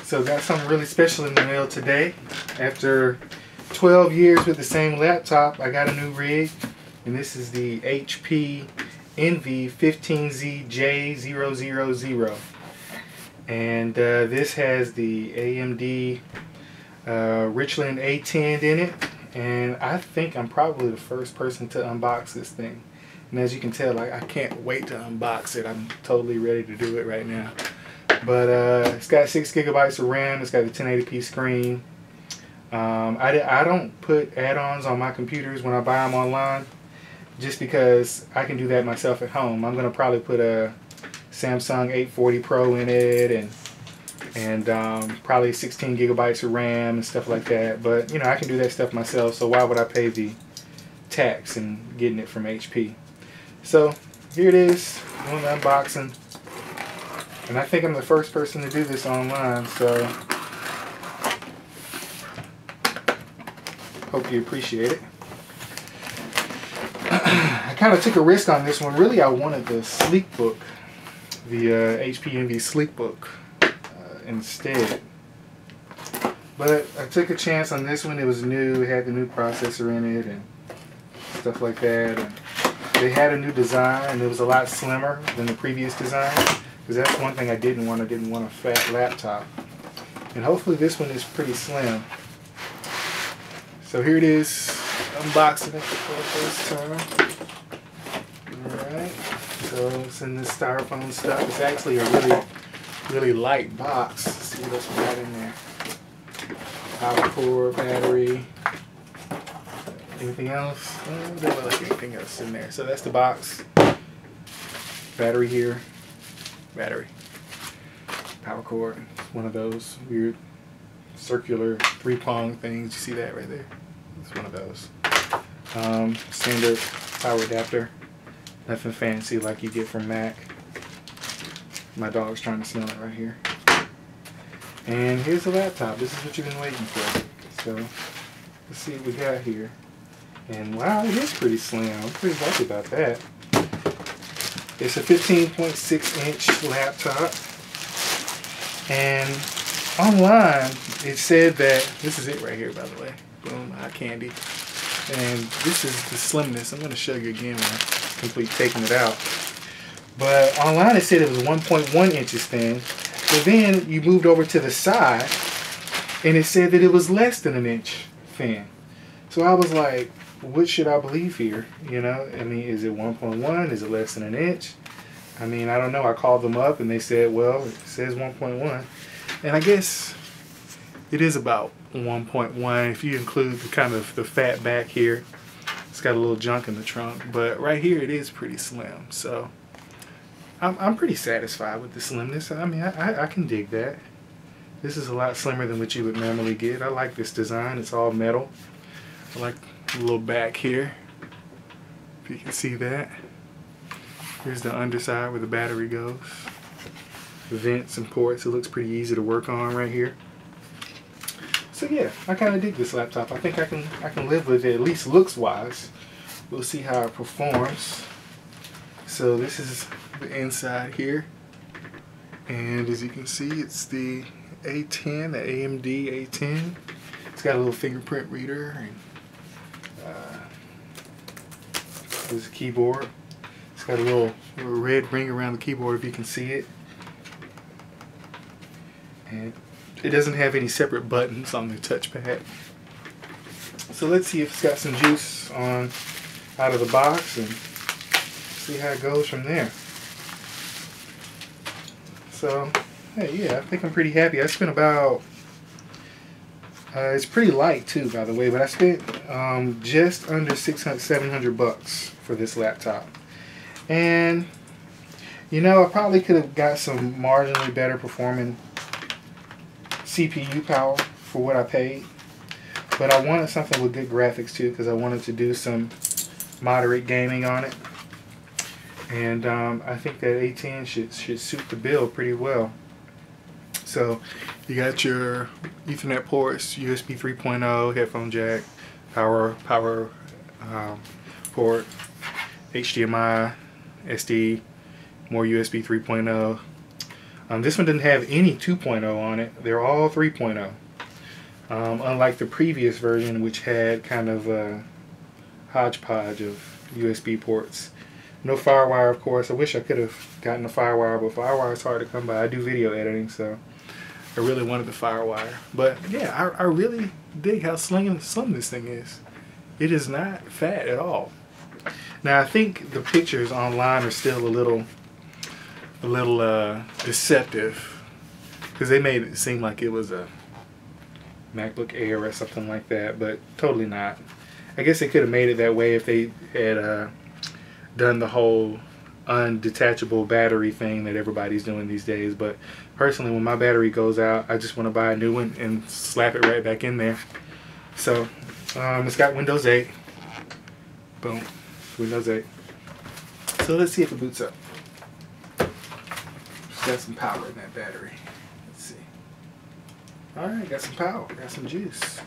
So got something really special in the mail today. After 12 years with the same laptop, I got a new rig, and this is the HP Envy 15z-j000. And this has the AMD RICHLAND A10 in it, and I think I'm probably the first person to unbox this thing. And as you can tell, I can't wait to unbox it. I'm totally ready to do it right now. But it's got 6 gigabytes of RAM. It's got the 1080p screen. I don't put add-ons on my computers when I buy them online, just because I can do that myself at home. I'm gonna probably put a Samsung 840 Pro in it, and probably 16 gigabytes of RAM and stuff like that. But you know, I can do that stuff myself. So why would I pay the tax and getting it from HP? So here it is, doing the unboxing. And I think I'm the first person to do this online, so hope you appreciate it. I kind of took a risk on this one. Really, I wanted the Sleek Book, the HP Envy Sleek Book instead. But I took a chance on this one. It was new, it had the new processor in it and stuff like that. And they had a new design, and it was a lot slimmer than the previous design. Because that's one thing I didn't want. I didn't want a fat laptop. And hopefully this one is pretty slim. So here it is, unboxing it for the first time. Alright, so it's in this styrofoam stuff. It's actually a really light box. Let's see what else we got in there. Power cord, battery. Anything else? Doesn't look like anything else in there. So that's the box. Battery here. Battery, power cord, one of those weird circular 3-prong things. You see that right there? It's one of those. Standard power adapter, nothing fancy like you get from Mac. My dog's trying to smell it right here. And here's the laptop. This is what you've been waiting for. So let's see what we got here. And wow, it is pretty slim. I'm pretty happy about that. It's a 15.6-inch laptop, and online it said that, this is it right here, by the way, boom, eye candy, and this is the slimness. I'm going to show you again when I complete taking it out. But online it said it was 1.1 inches thin, but then you moved over to the side, and it said that it was less than an inch thin. So I was like, what should I believe here? You know, I mean, is it 1.1? Is it less than an inch? I mean, I don't know. I called them up and they said, well, it says 1.1. And I guess it is about 1.1 if you include the kind of the fat back here. It's got a little junk in the trunk, but right here it is pretty slim. So I'm pretty satisfied with the slimness. I mean, I can dig that. This is a lot slimmer than what you would normally get. I like this design. It's all metal. I like a little back here, if you can see that. Here's the underside where the battery goes. The vents and ports, it looks pretty easy to work on right here. So yeah, I kind of dig this laptop. I think I can live with it, at least looks wise. We'll see how it performs. So this is the inside here, and as you can see, it's the A10, the AMD A10. It's got a little fingerprint reader, and there's a keyboard. It's got a little red ring around the keyboard if you can see it. And it doesn't have any separate buttons on the touchpad. So let's see if it's got some juice on out of the box and see how it goes from there. So hey, yeah, I think I'm pretty happy. I spent about it's pretty light too, by the way, but I spent just under 700 bucks for this laptop. And you know, I probably could have got some marginally better performing CPU power for what I paid, but I wanted something with good graphics too, because I wanted to do some moderate gaming on it. And I think that A10 should suit the bill pretty well. So you got your Ethernet ports, USB 3.0, headphone jack, power port, HDMI, SD, more USB 3.0. This one didn't have any 2.0 on it. They're all 3.0. Unlike the previous version, which had kind of a hodgepodge of USB ports. No FireWire, of course. I wish I could have gotten a FireWire, but FireWire is hard to come by. I do video editing, so I really wanted the FireWire. But yeah, I really dig how slim this thing is. It is not fat at all. Now I think the pictures online are still a little deceptive, because they made it seem like it was a MacBook Air or something like that, but totally not. I guess they could have made it that way if they had done the whole undetachable battery thing that everybody's doing these days. But personally, when my battery goes out, I just want to buy a new one and slap it right back in there. So it's got Windows 8. Boom, Windows 8. So let's see if it boots up. It's got some power in that battery. Let's see. All right, got some power, got some juice.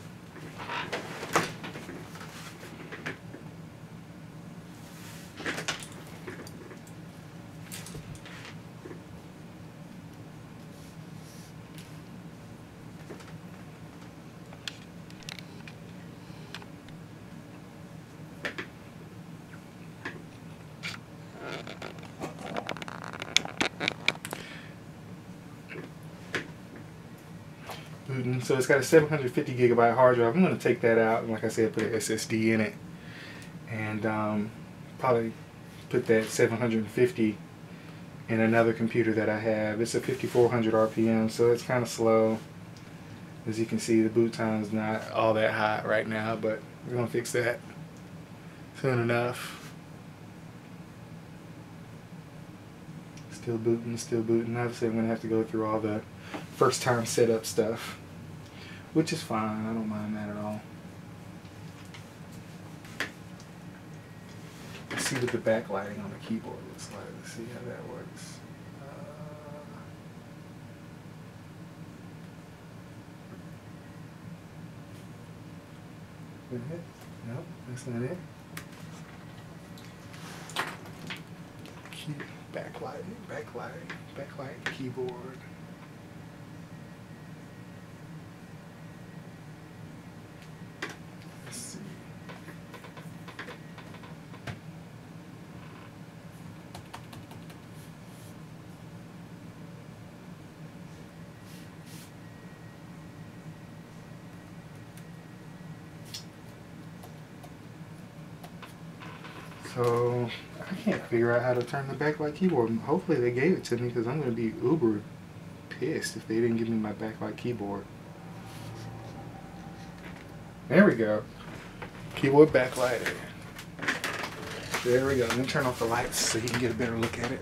So it's got a 750 gigabyte hard drive. I'm going to take that out and, like I said, put an SSD in it, and probably put that 750 in another computer that I have. It's a 5400 RPM, so it's kind of slow. As you can see, the boot time is not all that high right now, but we're going to fix that soon enough. Still booting, still booting. Obviously I'm going to have to go through all the first time setup stuff, which is fine. I don't mind that at all. Let's see what the backlighting on the keyboard looks like. Let's see how that works. Nope, that's not it. Backlight keyboard. Let's see. So I can't figure out how to turn the backlight keyboard. Hopefully they gave it to me, because I'm going to be uber pissed if they didn't give me my backlight keyboard. There we go. Keyboard backlighted. There we go. Let me turn off the lights so you can get a better look at it.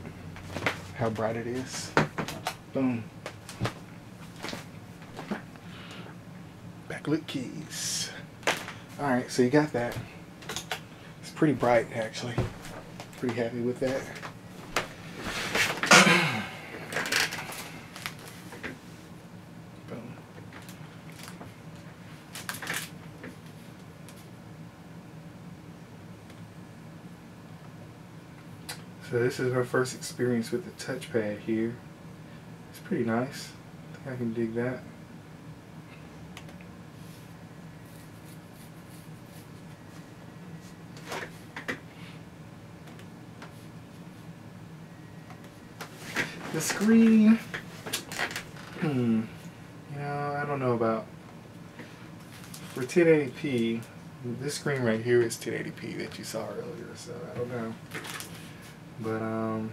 How bright it is. Boom. Backlit keys. Alright, so you got that. It's pretty bright, actually. Pretty happy with that. Boom. So this is our first experience with the touchpad here. It's pretty nice. I think I can dig that. The screen, you know, I don't know about, for 1080p, this screen right here is 1080p that you saw earlier, so I don't know. But, I'm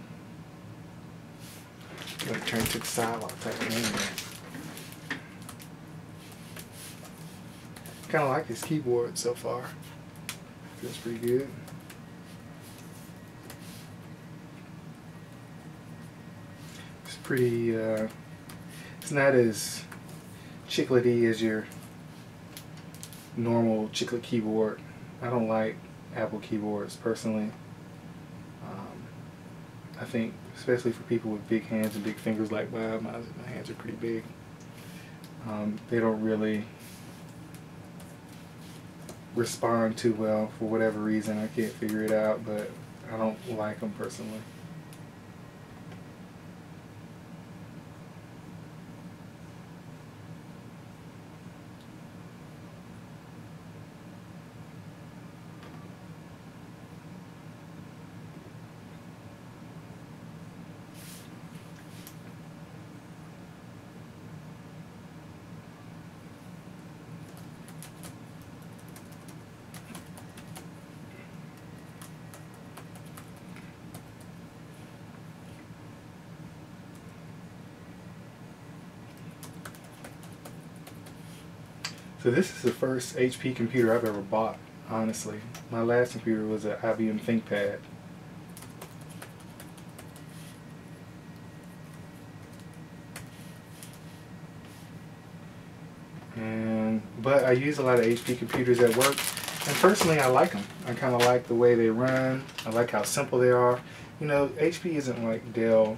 going to turn to the side while I type it in there. Kind of like this keyboard so far. Feels pretty good. Pretty, it's not as chiclety as your normal chiclet keyboard. I don't like Apple keyboards personally. I think, especially for people with big hands and big fingers like mine, my hands are pretty big. They don't really respond too well for whatever reason. I can't figure it out, but I don't like them personally. So this is the first HP computer I've ever bought, honestly. My last computer was an IBM ThinkPad. But I use a lot of HP computers at work, and personally I like them. I kind of like the way they run. I like how simple they are. You know, HP isn't like Dell.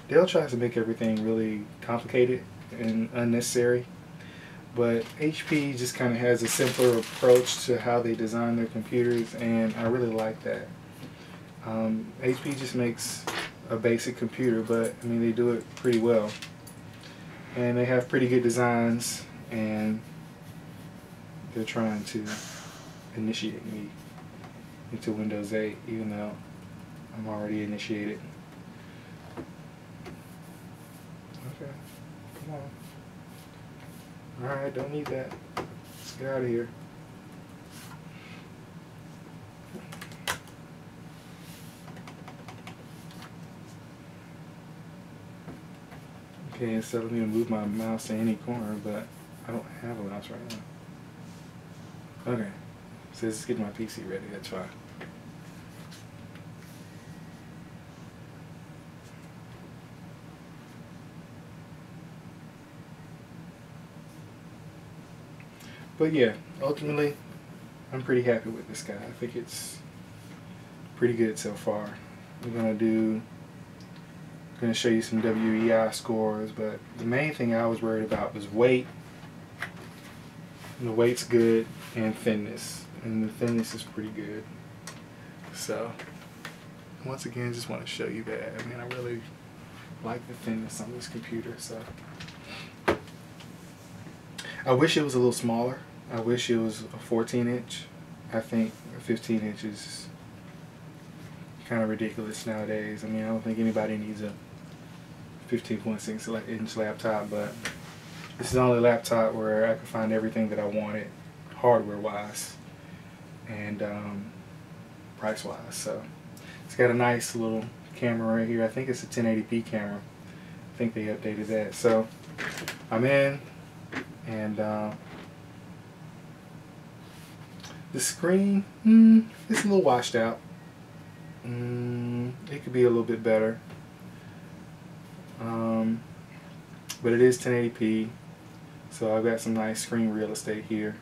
Dell tries to make everything really complicated and unnecessary, but HP just kind of has a simpler approach to how they design their computers, and I really like that. HP just makes a basic computer, but I mean they do it pretty well, and they have pretty good designs, and they're trying to initiate me into Windows 8, even though I'm already initiated. Okay, come on. Alright, don't need that. Let's get out of here. Okay, so let me move my mouse to any corner, but I don't have a mouse right now. Okay, so let's get my PC ready, that's fine. But yeah, ultimately, I'm pretty happy with this guy. I think it's pretty good so far. I'm gonna show you some WEI scores, but the main thing I was worried about was weight. And the weight's good, and thinness. And the thinness is pretty good. So, once again, just want to show you that. I mean, I really like the thinness on this computer, so. I wish it was a little smaller. I wish it was a 14-inch. I think a 15-inch is kind of ridiculous nowadays. I mean, I don't think anybody needs a 15.6-inch laptop, but this is the only laptop where I could find everything that I wanted, hardware-wise and price-wise. So it's got a nice little camera right here. I think it's a 1080p camera. I think they updated that. So I'm in, and the screen, it's a little washed out. It could be a little bit better. But it is 1080p, so I've got some nice screen real estate here.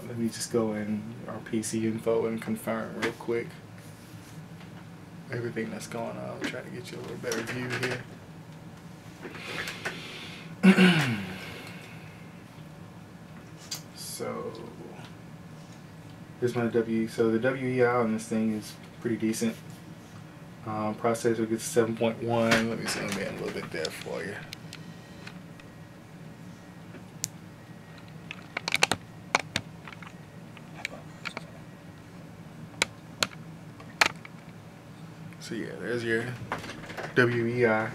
Let me just go in our PC info and confirm real quick everything that's going on. I'll try to get you a little better view here. So here's my so the WEI on this thing is pretty decent. Processor gets 7.1. Let me zoom in a little bit there for you. So yeah, there's your WEI.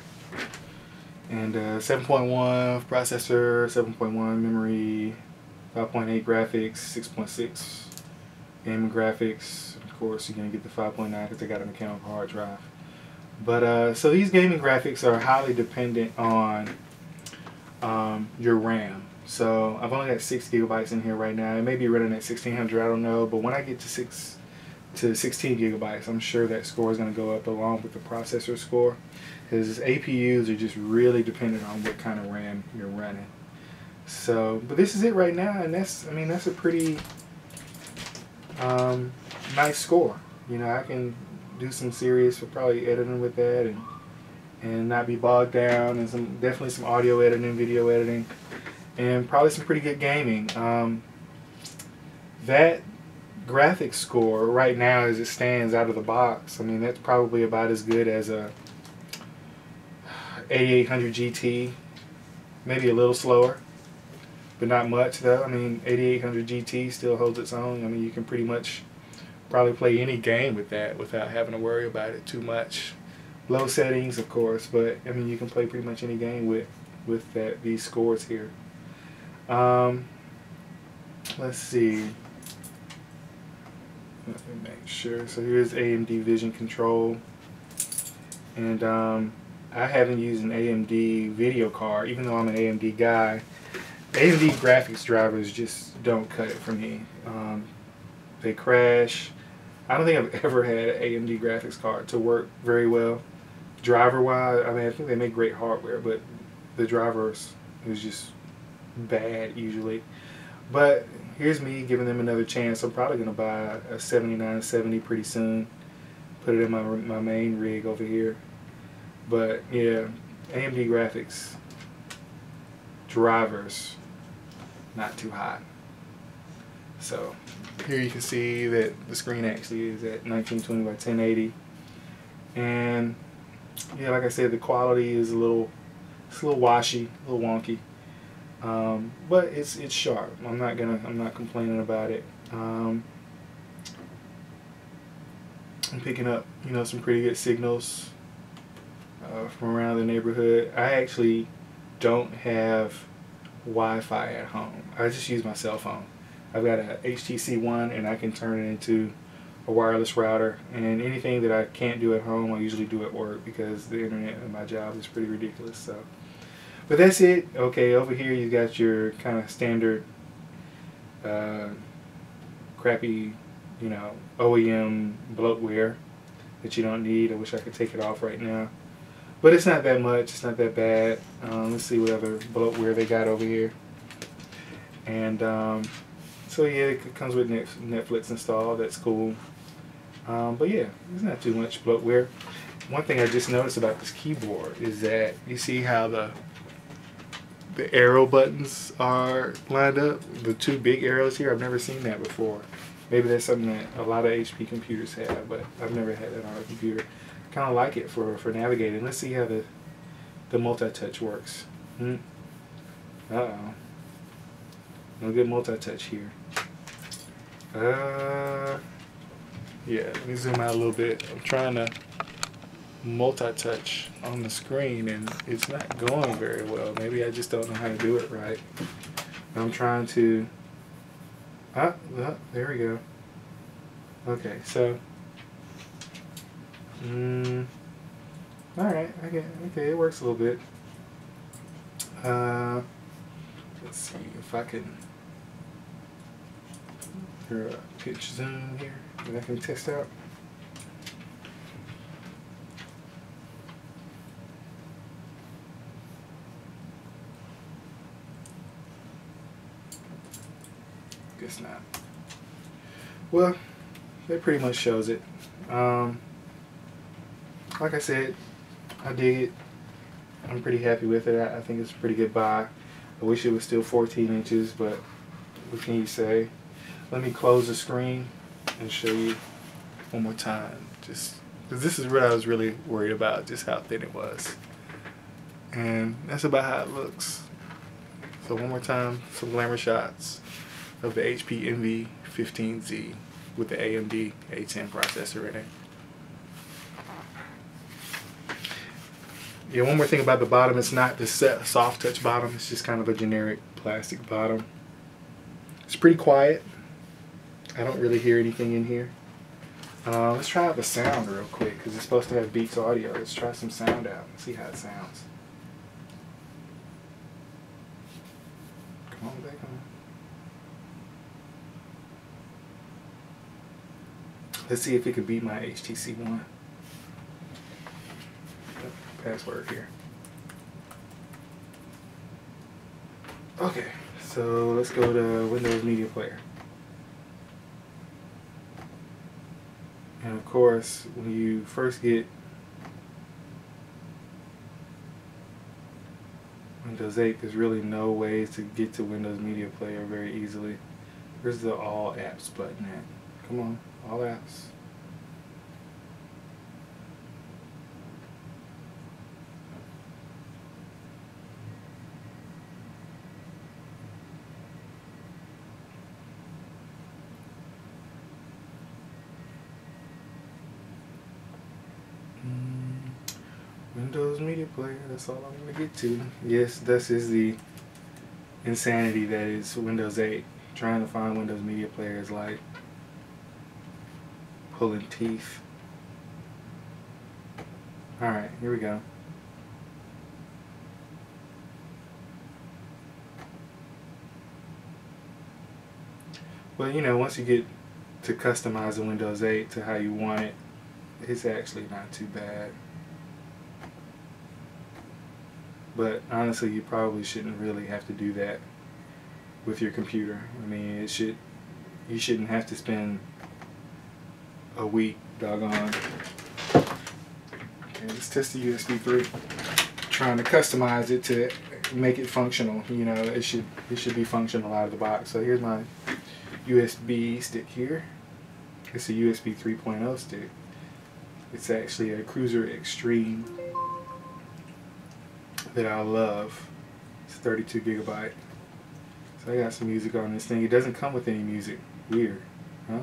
And 7.1 processor, 7.1 memory, 5.8 graphics, 6.6 gaming graphics. Of course, you're going to get the 5.9 because they got a mechanical hard drive. But so these gaming graphics are highly dependent on your RAM. So I've only got 6 gigabytes in here right now. It may be running at 1600, I don't know. But when I get to 16 gigabytes, I'm sure that score is going to go up along with the processor score, because APUs are just really dependent on what kind of RAM you're running. So, but this is it right now, and that's, I mean, that's a pretty nice score. You know, I can do some serious, probably editing with that, and not be bogged down, and definitely some audio editing, video editing, and probably some pretty good gaming. That graphics score right now, as it stands out of the box, I mean, that's probably about as good as a 8800 GT, maybe a little slower, but not much though. I mean, 8800 GT still holds its own. I mean, you can pretty much probably play any game with that without having to worry about it too much. Low settings, of course, but I mean, you can play pretty much any game with these scores here. Let's see. Let me make sure. So here's AMD Vision Control, and I haven't used an AMD video card, even though I'm an AMD guy. AMD graphics drivers just don't cut it for me. They crash. I don't think I've ever had an AMD graphics card to work very well. Driver wise, I mean, I think they make great hardware, but the drivers is just bad usually. But here's me giving them another chance. I'm probably going to buy a 7970 pretty soon. Put it in my main rig over here. But yeah, AMD graphics drivers, not too hot. So here you can see that the screen actually is at 1920 by 1080. And yeah, like I said, the quality is a little washy, a little wonky. But it's sharp. I'm not complaining about it. I'm picking up, you know, some pretty good signals from around the neighborhood. I actually don't have Wi-Fi at home. I just use my cell phone. I've got a HTC One, and I can turn it into a wireless router. And anything that I can't do at home, I usually do at work because the internet at my job is pretty ridiculous. So. But that's it. Okay, over here you got your kind of standard crappy, you know, OEM bloatware that you don't need. I wish I could take it off right now. But it's not that much. It's not that bad. Let's see what other bloatware they got over here. And so yeah, it comes with Netflix installed. That's cool. But yeah, it's not too much bloatware. One thing I just noticed about this keyboard is that you see how the arrow buttons are lined up, the two big arrows here. I've never seen that before. Maybe that's something that a lot of HP computers have, but I've never had that on a computer. Kind of like it for navigating. Let's see how the multi-touch works. Uh-oh. No good multi-touch here. Yeah, let me zoom out a little bit. I'm trying to multi-touch on the screen and it's not going very well. Maybe I just don't know how to do it right. I'm trying to there we go. Okay, so alright, okay, it works a little bit. Let's see if I can do a pitch zoom here that I can test out. Guess not. Well, that pretty much shows it. Like I said, I dig it. I'm pretty happy with it. I think it's a pretty good buy. I wish it was still 14 inches, but what can you say? Let me close the screen and show you one more time. Just because this is what I was really worried about, just how thin it was. And that's about how it looks. So one more time, some glamour shots of the HP Envy 15Z with the AMD A10 processor in it. Yeah, one more thing about the bottom, it's not the soft touch bottom, it's just kind of a generic plastic bottom. It's pretty quiet. I don't really hear anything in here. Let's try out the sound real quick because it's supposed to have Beats audio. Let's try some sound out and see how it sounds. Come on, back on. Let's see if it can beat my HTC One. Password here. Okay, so let's go to Windows Media Player. And of course, when you first get Windows 8, there's really no ways to get to Windows Media Player very easily. Where's the All Apps button at? Come on, All Apps. Windows Media Player, that's all I'm going to get to. Yes, this is the insanity that is Windows 8. Trying to find Windows Media Player is like pulling teeth. Alright, here we go. But you know, once you get to customize the Windows 8 to how you want it, it's actually not too bad. But honestly, you probably shouldn't really have to do that with your computer. I mean, you shouldn't have to spend a week, doggone. Okay, let's test the USB 3. Trying to customize it to make it functional. You know, it should be functional out of the box. So here's my USB stick here. It's a USB 3.0 stick. It's actually a Cruiser Extreme that I love. It's 32 gigabyte. So I got some music on this thing. It doesn't come with any music. Weird, huh?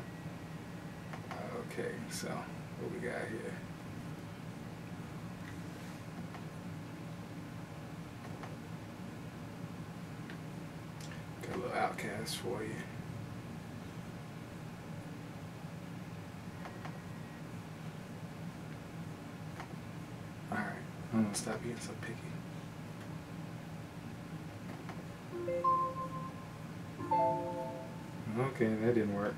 Okay, so what we got here? Got a little Outcast for you. Alright, I'm gonna stop being so picky. Okay, that didn't work.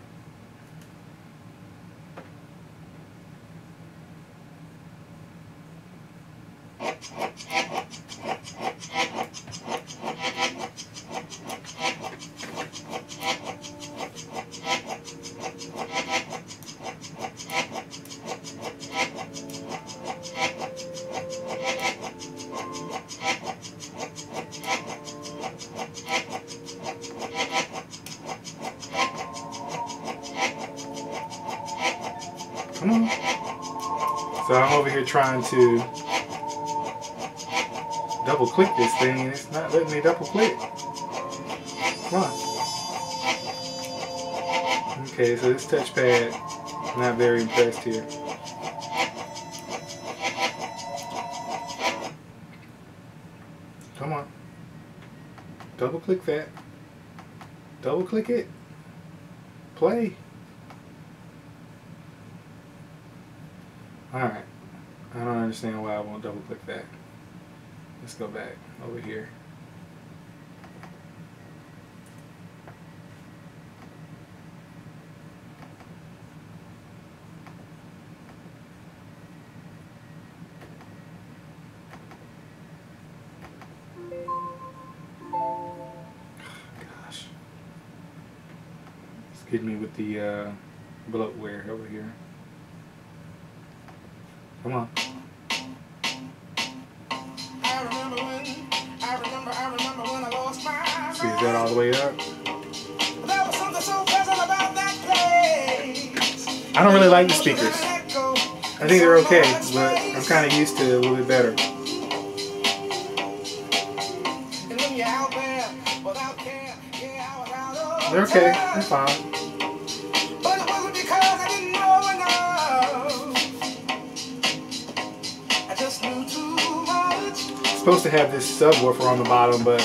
Come on. So I'm over here trying to double click this thing and it's not letting me double click. Come on. Okay, so this touchpad, not very impressed here. Come on. Double click that. Double click it. Play. Alright, I don't understand why I won't double click that. Let's go back over here. Gosh. It's getting me with the bloatware over here. Come on. I remember when I lost my. See, is that all the way up? There was something so pleasant about that place. I don't really like the speakers. I think they're okay, but I'm kind of used to it a little bit better. They're okay. They're fine. Supposed to have this subwoofer on the bottom, but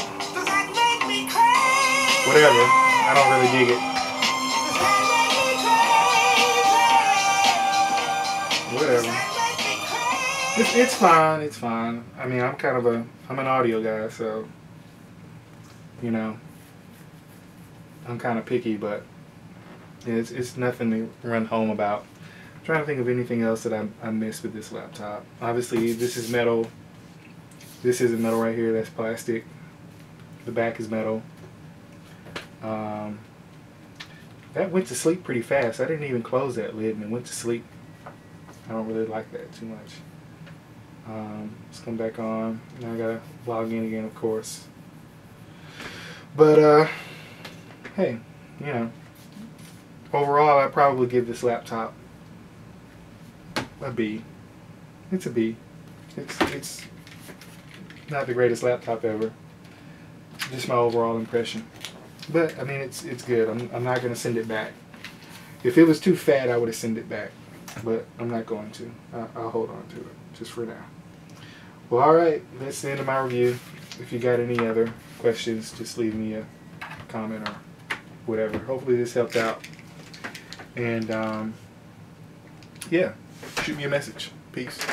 whatever. I don't really dig it. Whatever. It's fine. It's fine. I mean, I'm an audio guy, so you know, I'm kind of picky, but it's nothing to run home about. I'm trying to think of anything else that I missed with this laptop. Obviously, this is metal. This isn't metal right here, that's plastic. The back is metal. That went to sleep pretty fast. I didn't even close that lid and it went to sleep. I don't really like that too much. Let's come back on. Now I gotta log in again, of course. But, hey, you know, overall I'd probably give this laptop a B. It's a B. It's not the greatest laptop ever. Just my overall impression. But I mean, it's good. I'm not gonna send it back. If it was too fat, I would have sent it back. But I'm not going to. I'll hold on to it just for now. Well, all right. That's the end of my review. If you got any other questions, just leave me a comment or whatever. Hopefully this helped out. And yeah, shoot me a message. Peace.